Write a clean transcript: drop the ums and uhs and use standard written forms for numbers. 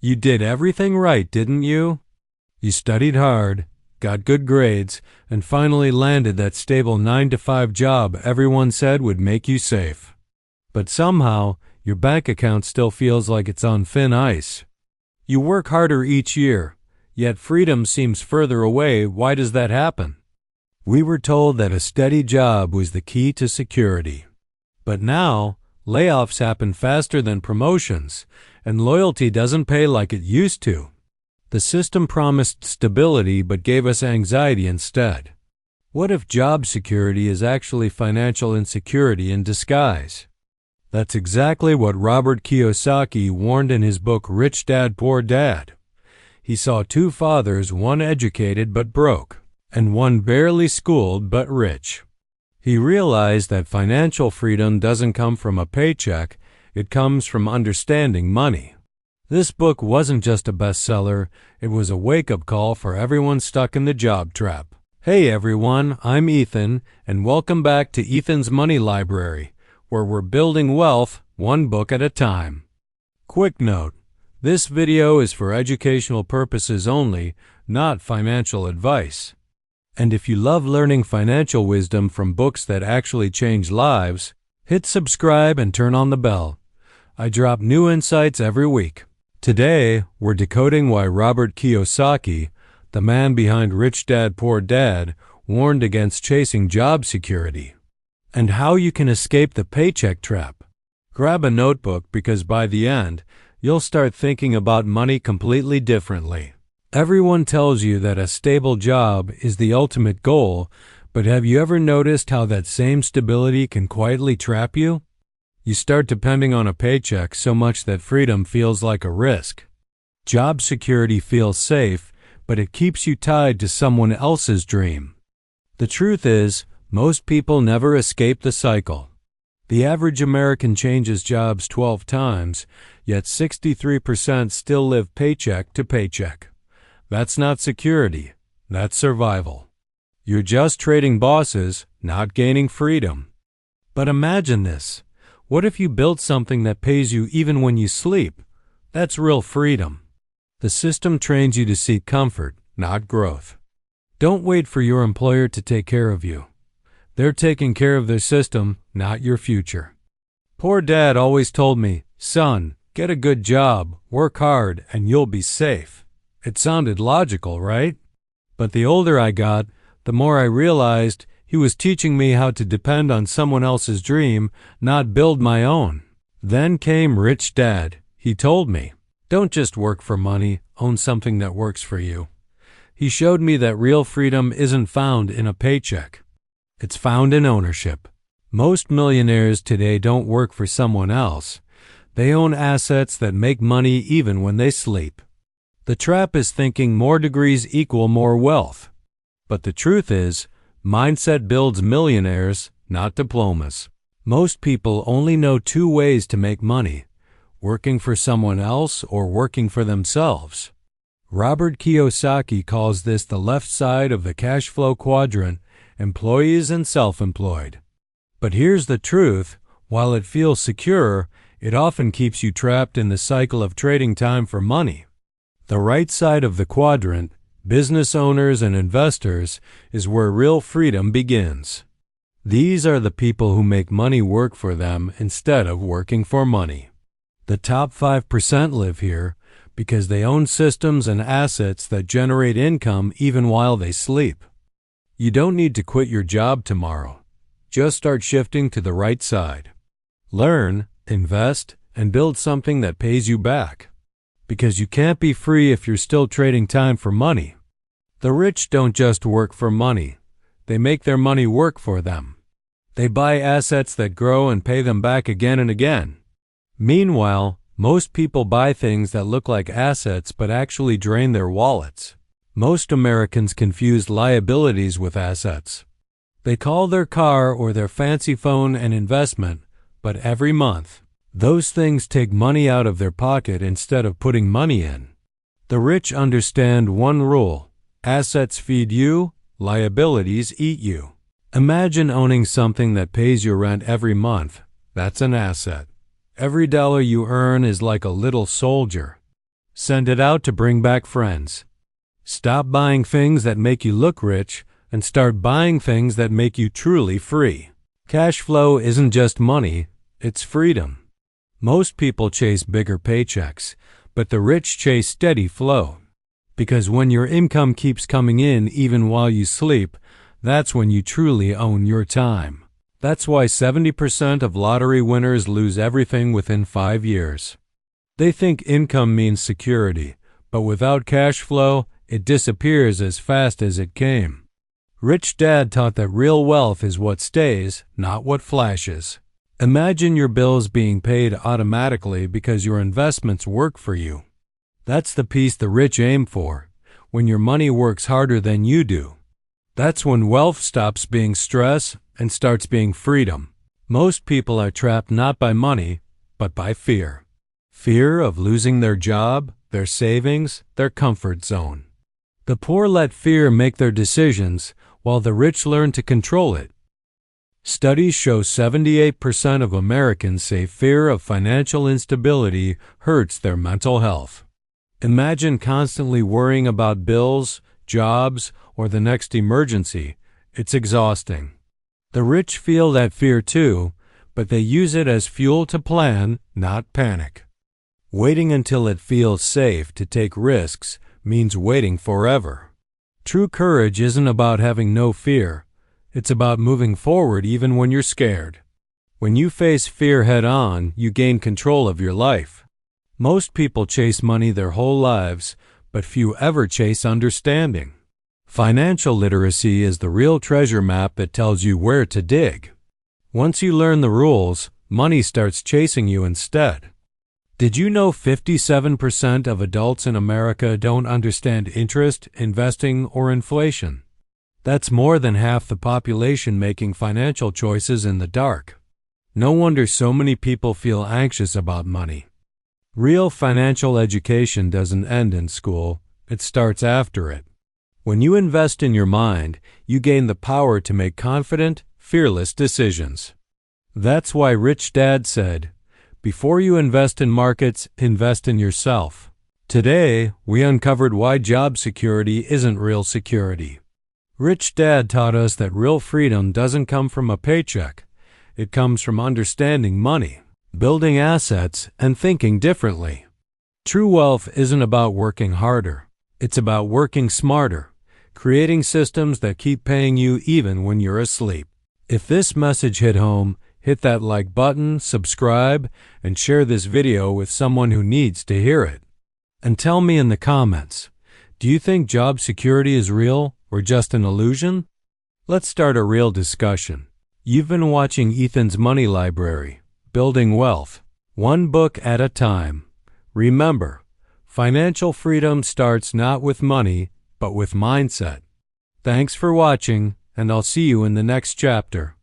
You did everything right, didn't you? You studied hard, got good grades, and finally landed that stable 9-to-5 job everyone said would make you safe. But somehow, your bank account still feels like it's on thin ice. You work harder each year, yet freedom seems further away. Why does that happen? We were told that a steady job was the key to security. But now, layoffs happen faster than promotions, and loyalty doesn't pay like it used to. The system promised stability but gave us anxiety instead. What if job security is actually financial insecurity in disguise? That's exactly what Robert Kiyosaki warned in his book Rich Dad, Poor Dad. He saw two fathers, one educated but broke, and one barely schooled but rich. He realized that financial freedom doesn't come from a paycheck, it comes from understanding money. This book wasn't just a bestseller, it was a wake-up call for everyone stuck in the job trap. Hey everyone, I'm Ethan, and welcome back to Ethan's Money Library, where we're building wealth one book at a time. Quick note, this video is for educational purposes only, not financial advice. And if you love learning financial wisdom from books that actually change lives, hit subscribe and turn on the bell. I drop new insights every week. Today, we're decoding why Robert Kiyosaki, the man behind Rich Dad, Poor Dad, warned against chasing job security, and how you can escape the paycheck trap. Grab a notebook because by the end, you'll start thinking about money completely differently. Everyone tells you that a stable job is the ultimate goal, but have you ever noticed how that same stability can quietly trap you? You start depending on a paycheck so much that freedom feels like a risk. Job security feels safe, but it keeps you tied to someone else's dream. The truth is, most people never escape the cycle. The average American changes jobs 12 times, yet 63% still live paycheck to paycheck. That's not security, that's survival. You're just trading bosses, not gaining freedom. But imagine this. What if you built something that pays you even when you sleep? That's real freedom. The system trains you to seek comfort, not growth. Don't wait for your employer to take care of you. They're taking care of their system, not your future. Poor Dad always told me, son, get a good job, work hard, and you'll be safe. It sounded logical, right? But the older I got, the more I realized he was teaching me how to depend on someone else's dream, not build my own. Then came Rich Dad. He told me, don't just work for money, own something that works for you. He showed me that real freedom isn't found in a paycheck. It's found in ownership. Most millionaires today don't work for someone else. They own assets that make money even when they sleep. The trap is thinking more degrees equal more wealth. But the truth is, mindset builds millionaires, not diplomas. Most people only know two ways to make money: working for someone else or working for themselves. Robert Kiyosaki calls this the left side of the Cashflow Quadrant, employees and self-employed. But here's the truth, while it feels secure, it often keeps you trapped in the cycle of trading time for money. The right side of the quadrant, business owners and investors, is where real freedom begins. These are the people who make money work for them instead of working for money. The top 5% live here because they own systems and assets that generate income even while they sleep. You don't need to quit your job tomorrow. Just start shifting to the right side. Learn, invest, and build something that pays you back. Because you can't be free if you're still trading time for money. The rich don't just work for money. They make their money work for them. They buy assets that grow and pay them back again and again. Meanwhile, most people buy things that look like assets but actually drain their wallets. Most Americans confuse liabilities with assets. They call their car or their fancy phone an investment, but every month, those things take money out of their pocket instead of putting money in. The rich understand one rule: assets feed you, liabilities eat you. Imagine owning something that pays your rent every month. That's an asset. Every dollar you earn is like a little soldier. Send it out to bring back friends. Stop buying things that make you look rich and start buying things that make you truly free. Cash flow isn't just money, it's freedom. Most people chase bigger paychecks, but the rich chase steady flow. Because when your income keeps coming in even while you sleep, that's when you truly own your time. That's why 70% of lottery winners lose everything within 5 years. They think income means security, but without cash flow, it disappears as fast as it came. Rich Dad taught that real wealth is what stays, not what flashes. Imagine your bills being paid automatically because your investments work for you. That's the peace the rich aim for, when your money works harder than you do. That's when wealth stops being stress and starts being freedom. Most people are trapped not by money, but by fear. Fear of losing their job, their savings, their comfort zone. The poor let fear make their decisions, while the rich learn to control it. Studies show 78% of Americans say fear of financial instability hurts their mental health. Imagine constantly worrying about bills, jobs, or the next emergency. It's exhausting. The rich feel that fear too, but they use it as fuel to plan, not panic. Waiting until it feels safe to take risks means waiting forever. True courage isn't about having no fear. It's about moving forward even when you're scared. When you face fear head on, you gain control of your life. Most people chase money their whole lives, but few ever chase understanding. Financial literacy is the real treasure map that tells you where to dig. Once you learn the rules, money starts chasing you instead. Did you know 57% of adults in America don't understand interest, investing, or inflation? That's more than half the population making financial choices in the dark. No wonder so many people feel anxious about money. Real financial education doesn't end in school, it starts after it. When you invest in your mind, you gain the power to make confident, fearless decisions. That's why Rich Dad said, "Before you invest in markets, invest in yourself." Today, we uncovered why job security isn't real security. Rich Dad taught us that real freedom doesn't come from a paycheck. It comes from understanding money, building assets, and thinking differently. True wealth isn't about working harder. It's about working smarter, creating systems that keep paying you even when you're asleep. If this message hit home, hit that like button, subscribe, and share this video with someone who needs to hear it. And tell me in the comments, do you think job security is real or just an illusion? Let's start a real discussion. You've been watching Ethan's Money Library, Building Wealth, one book at a time. Remember, financial freedom starts not with money, but with mindset. Thanks for watching, and I'll see you in the next chapter.